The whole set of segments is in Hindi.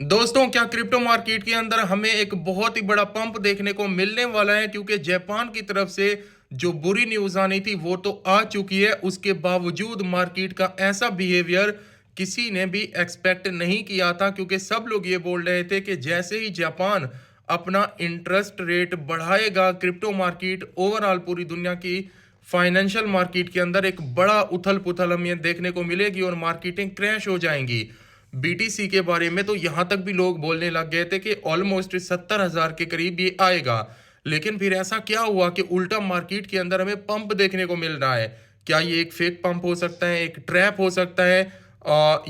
दोस्तों, क्या क्रिप्टो मार्केट के अंदर हमें एक बहुत ही बड़ा पंप देखने को मिलने वाला है? क्योंकि जापान की तरफ से जो बुरी न्यूज आनी थी वो तो आ चुकी है। उसके बावजूद मार्केट का ऐसा बिहेवियर किसी ने भी एक्सपेक्ट नहीं किया था, क्योंकि सब लोग ये बोल रहे थे कि जैसे ही जापान अपना इंटरेस्ट रेट बढ़ाएगा, क्रिप्टो मार्केट ओवरऑल पूरी दुनिया की फाइनेंशियल मार्केट के अंदर एक बड़ा उथल पुथल हमें देखने को मिलेगी और मार्केटिंग क्रैश हो जाएंगी। बीटीसी के बारे में तो यहां तक भी लोग बोलने लग गए थे कि ऑलमोस्ट 70,000 के करीब ये आएगा। लेकिन फिर ऐसा क्या हुआ कि उल्टा मार्केट के अंदर हमें पंप देखने को मिल रहा है? क्या ये एक फेक पंप हो सकता है, एक ट्रैप हो सकता है,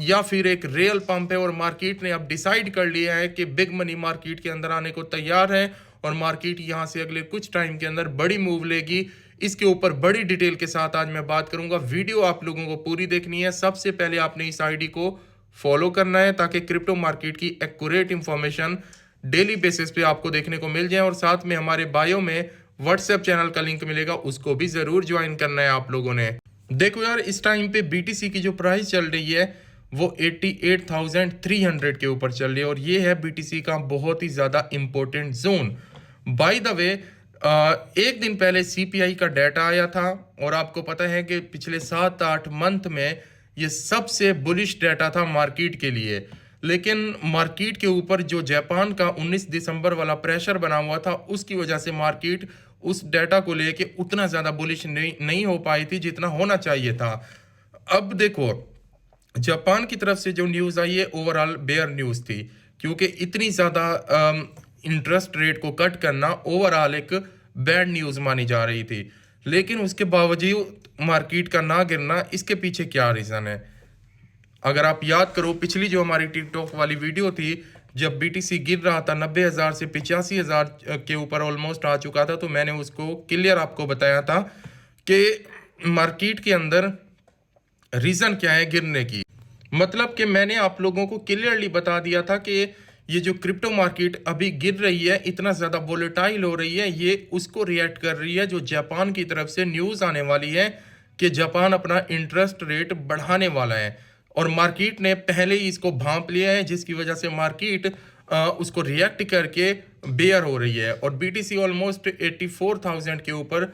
या फिर एक रियल पंप है और मार्केट ने अब डिसाइड कर लिया है कि बिग मनी मार्केट के अंदर आने को तैयार है और मार्केट यहां से अगले कुछ टाइम के अंदर बड़ी मूव लेगी? इसके ऊपर बड़ी डिटेल के साथ आज मैं बात करूंगा। वीडियो आप लोगों को पूरी देखनी है। सबसे पहले आपने इस आईडी को फॉलो करना है ताकि क्रिप्टो मार्केट की एक्यूरेट इंफॉर्मेशन डेली बेसिस पे आपको देखने को मिल जाए। और साथ में हमारे बायो में व्हाट्सएप चैनल का लिंक मिलेगा, उसको भी जरूर ज्वाइन करना है आप लोगों ने। देखो यार, इस टाइम पे बीटीसी की जो प्राइस चल रही है वो 88,300 के ऊपर चल रही है और ये है बीटीसी का बहुत ही ज्यादा important zone. By the way, एक दिन पहले सीपीआई का डाटा आया था और आपको पता है कि पिछले 7-8 मंथ में ये सबसे बुलिश डाटा था मार्केट के लिए। लेकिन मार्केट के ऊपर जो जापान का 19 दिसंबर वाला प्रेशर बना हुआ था, उसकी वजह से मार्केट उस डाटा को लेके उतना ज्यादा बुलिश नहीं हो पाई थी जितना होना चाहिए था। अब देखो, जापान की तरफ से जो न्यूज आई है ओवरऑल बेयर न्यूज थी, क्योंकि इतनी ज्यादा इंटरेस्ट रेट को कट करना ओवरऑल एक बैड न्यूज मानी जा रही थी। लेकिन उसके बावजूद मार्केट का ना गिरना, इसके पीछे क्या रीजन है? अगर आप याद करो, पिछली जो हमारी टिकटॉक वाली वीडियो थी, जब बीटीसी गिर रहा था 90,000 से 85,000 के ऊपर ऑलमोस्ट आ चुका था, तो मैंने उसको क्लियर आपको बताया था कि मार्केट के अंदर रीजन क्या है गिरने की। मतलब कि मैंने आप लोगों को क्लियरली बता दिया था कि ये जो क्रिप्टो मार्केट अभी गिर रही है, इतना ज्यादा वोलेटाइल हो रही है, ये उसको रिएक्ट कर रही है जो जापान की तरफ से न्यूज आने वाली है कि जापान अपना इंटरेस्ट रेट बढ़ाने वाला है। और मार्केट ने पहले ही इसको भांप लिया है, जिसकी वजह से मार्केट उसको रिएक्ट करके बेयर हो रही है। और बीटीसी ऑलमोस्ट 84,000 के ऊपर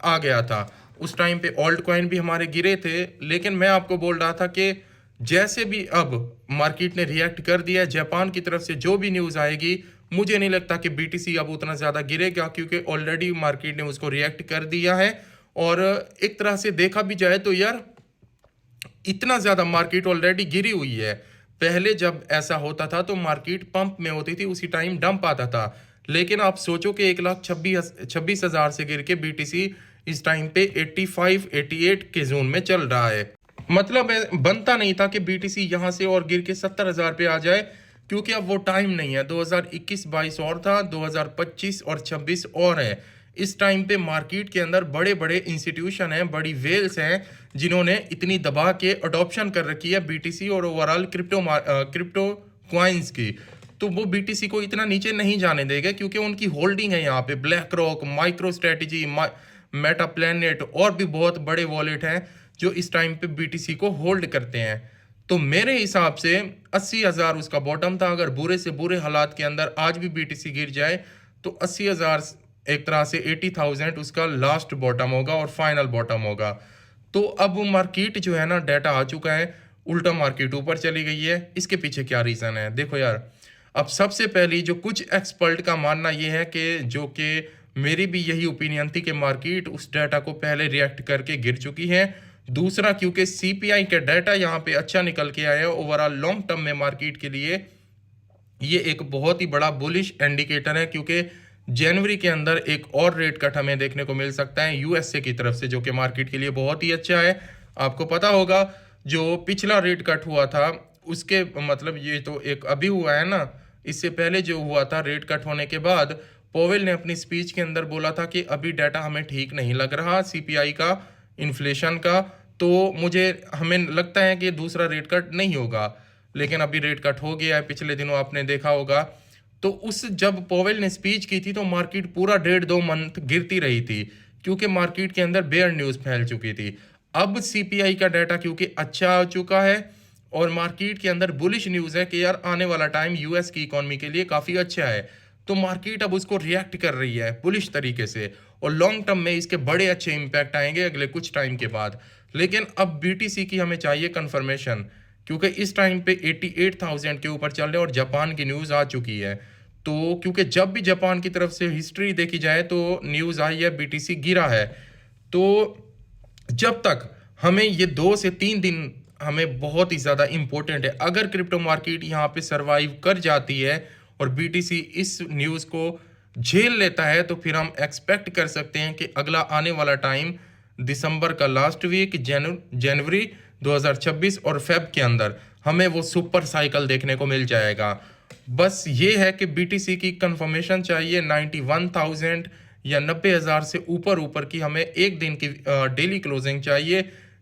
आ गया था। उस टाइम पे ऑल्ट कॉइन भी हमारे गिरे थे। लेकिन मैं आपको बोल रहा था कि जैसे भी अब मार्केट ने रिएक्ट कर दिया है, जापान की तरफ से जो भी न्यूज आएगी, मुझे नहीं लगता कि बीटीसी अब उतना ज्यादा गिरेगा, क्योंकि ऑलरेडी मार्केट ने उसको रिएक्ट कर दिया है। और एक तरह से देखा भी जाए तो यार, इतना ज्यादा मार्केट ऑलरेडी गिरी हुई है। पहले जब ऐसा होता था तो मार्केट पंप में होती थी, उसी टाइम डंप आता था। लेकिन आप सोचो कि 1,26,000 से गिर के बीटीसी इस टाइम पे 85-88 के जोन में चल रहा है। मतलब बनता नहीं था कि बीटीसी यहां से और गिर के 70,000 पे आ जाए, क्योंकि अब वो टाइम नहीं है। 2021-22 और था, 2025 और 26 और है। इस टाइम पे मार्केट के अंदर बड़े बड़े इंस्टीट्यूशन हैं, बड़ी वेल्स हैं, जिन्होंने इतनी दबा के अडॉप्शन कर रखी है बीटीसी और ओवरऑल क्रिप्टो क्वाइंस की। तो वो बीटीसी को इतना नीचे नहीं जाने देगा, क्योंकि उनकी होल्डिंग है यहाँ पे black rock, micro strategy, Meta planet और भी बहुत बड़े वॉलेट हैं जो इस टाइम पे बीटीसी को होल्ड करते हैं। तो मेरे हिसाब से 80,000 उसका बॉटम था। अगर बुरे से बुरे हालात के अंदर आज भी बीटीसी गिर जाए तो 80,000 एक तरह से 80,000 उसका लास्ट बॉटम होगा और फाइनल बॉटम होगा। तो अब मार्केट जो है ना, डाटा आ चुका है, उल्टा मार्केट ऊपर चली गई है। इसके पीछे क्या रीजन है? देखो यार, अब सबसे पहली जो कुछ एक्सपर्ट का मानना यह है कि जो कि मेरी भी यही ओपिनियन थी कि मार्केट उस डाटा को पहले रिएक्ट करके गिर चुकी है। दूसरा, क्योंकि सीपीआई का डाटा यहाँ पे अच्छा निकल के आया है, ओवरऑल लॉन्ग टर्म में मार्केट के लिए ये एक बहुत ही बड़ा बुलिश इंडिकेटर है, क्योंकि जनवरी के अंदर एक और रेट कट हमें देखने को मिल सकता है यूएसए की तरफ से, जो कि मार्केट के लिए बहुत ही अच्छा है। आपको पता होगा जो पिछला रेट कट हुआ था उसके मतलब ये तो एक अभी हुआ है ना, इससे पहले जो हुआ था रेट कट होने के बाद, पोवेल ने अपनी स्पीच के अंदर बोला था कि अभी डाटा हमें ठीक नहीं लग रहा सीपीआई का, इन्फ्लेशन का, तो मुझे हमें लगता है कि दूसरा रेट कट नहीं होगा। लेकिन अभी रेट कट हो गया है, पिछले दिनों आपने देखा होगा। तो उस जब पोवेल ने स्पीच की थी तो मार्केट पूरा 1.5-2 मंथ गिरती रही थी, क्योंकि मार्केट के अंदर बेयर न्यूज फैल चुकी थी। अब सीपीआई का डाटा क्योंकि अच्छा आ चुका है और मार्केट के अंदर बुलिश न्यूज़ है कि यार आने वाला टाइम यूएस की इकोनॉमी के लिए काफ़ी अच्छा है। तो मार्केट अब उसको रिएक्ट कर रही है बुलिश तरीके से, और लॉन्ग टर्म में इसके बड़े अच्छे इंपैक्ट आएंगे अगले कुछ टाइम के बाद। लेकिन अब बीटीसी की हमें चाहिए कंफर्मेशन, क्योंकि इस टाइम पे 88,000 के ऊपर चल रहे हैं और जापान की न्यूज़ आ चुकी है। तो क्योंकि जब भी जापान की तरफ से हिस्ट्री देखी जाए तो न्यूज़ आई है बीटीसी गिरा है। तो जब तक हमें ये 2 से 3 दिन हमें बहुत ही ज़्यादा इम्पोर्टेंट है। अगर क्रिप्टो मार्केट यहाँ पे सरवाइव कर जाती है और बीटीसी इस न्यूज़ को झेल लेता है, तो फिर हम एक्सपेक्ट कर सकते हैं कि अगला आने वाला टाइम दिसंबर का लास्ट वीक, जनवरी 2026 और फेब के अंदर हमें वो सुपर साइकिल देखने को मिल जाएगा। बस ये है कि बीटीसी की कंफर्मेशन चाहिए 91,000 या 90,000 से ऊपर ऊपर की हमें एक दिन की डेली क्लोजिंग चाहिए,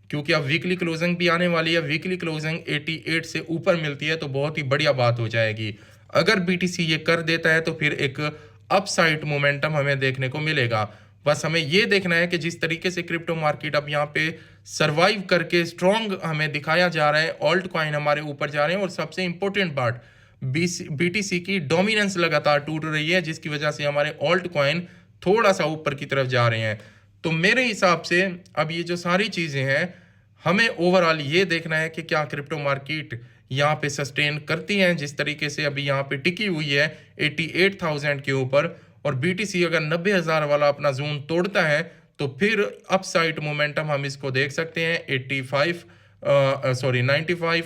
क्योंकि अब वीकली क्लोजिंग भी आने वाली है। वीकली क्लोजिंग 88 से ऊपर मिलती है तो बहुत ही बढ़िया बात हो जाएगी। अगर बीटीसी ये कर देता है तो फिर एक अपसाइड मोमेंटम हमें देखने को मिलेगा। बस हमें ये देखना है कि जिस तरीके से क्रिप्टो मार्केट अब यहाँ पे सरवाइव करके स्ट्रॉन्ग हमें दिखाया जा रहा है, ऑल्ट कॉइन हमारे ऊपर जा रहे हैं, और सबसे इंपॉर्टेंट पार्ट बीटीसी की डोमिनेंस लगातार टूट रही है, जिसकी वजह से हमारे ऑल्ट कॉइन थोड़ा सा ऊपर की तरफ जा रहे हैं। तो मेरे हिसाब से अब ये जो सारी चीज़ें हैं, हमें ओवरऑल ये देखना है कि क्या क्रिप्टो मार्केट यहाँ पे सस्टेन करती हैं जिस तरीके से अभी यहाँ पे टिकी हुई है 88,000 के ऊपर, और बीटीसी अगर 90,000 वाला अपना जोन तोड़ता है तो फिर अपसाइड मोमेंटम हम इसको देख सकते हैं 95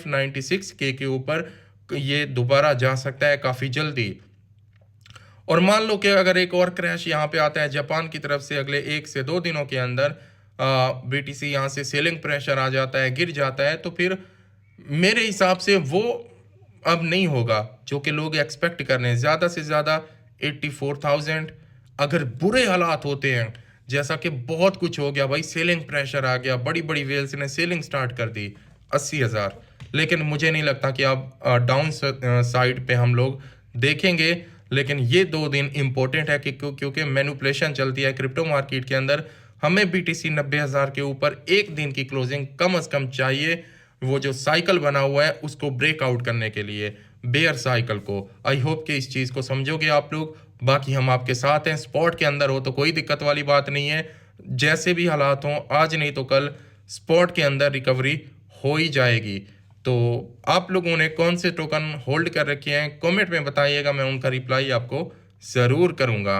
96 के ऊपर ये दोबारा जा सकता है काफ़ी जल्दी। और मान लो कि अगर एक और क्रैश यहाँ पे आता है जापान की तरफ से अगले 1 से 2 दिनों के अंदर, बीटीसी यहाँ से सेलिंग प्रेशर आ जाता है, गिर जाता है, तो फिर मेरे हिसाब से वो अब नहीं होगा जो कि लोग एक्सपेक्ट कर रहे हैं। ज़्यादा से ज़्यादा 84,000। अगर बुरे हालात होते हैं, जैसा कि बहुत कुछ हो गया भाई, सेलिंग प्रेशर आ गया, बड़ी बड़ी वेल्स ने सेलिंग स्टार्ट कर दी 80,000, लेकिन मुझे नहीं लगता कि अब डाउन साइड पे हम लोग देखेंगे। लेकिन ये 2 दिन इंपॉर्टेंट है कि क्योंकि मैनिपुलेशन चलती है क्रिप्टो मार्केट के अंदर, हमें बीटीसी 90,000 के ऊपर एक दिन की क्लोजिंग कम से कम चाहिए, वो जो साइकिल बना हुआ है उसको ब्रेकआउट करने के लिए, बेयर साइकिल को। आई होप कि इस चीज़ को समझोगे आप लोग। बाकी हम आपके साथ हैं, स्पॉट के अंदर हो तो कोई दिक्कत वाली बात नहीं है। जैसे भी हालात हों, आज नहीं तो कल स्पॉट के अंदर रिकवरी हो ही जाएगी। तो आप लोगों ने कौन से टोकन होल्ड कर रखे हैं कमेंट में बताइएगा, मैं उनका रिप्लाई आपको ज़रूर करूँगा।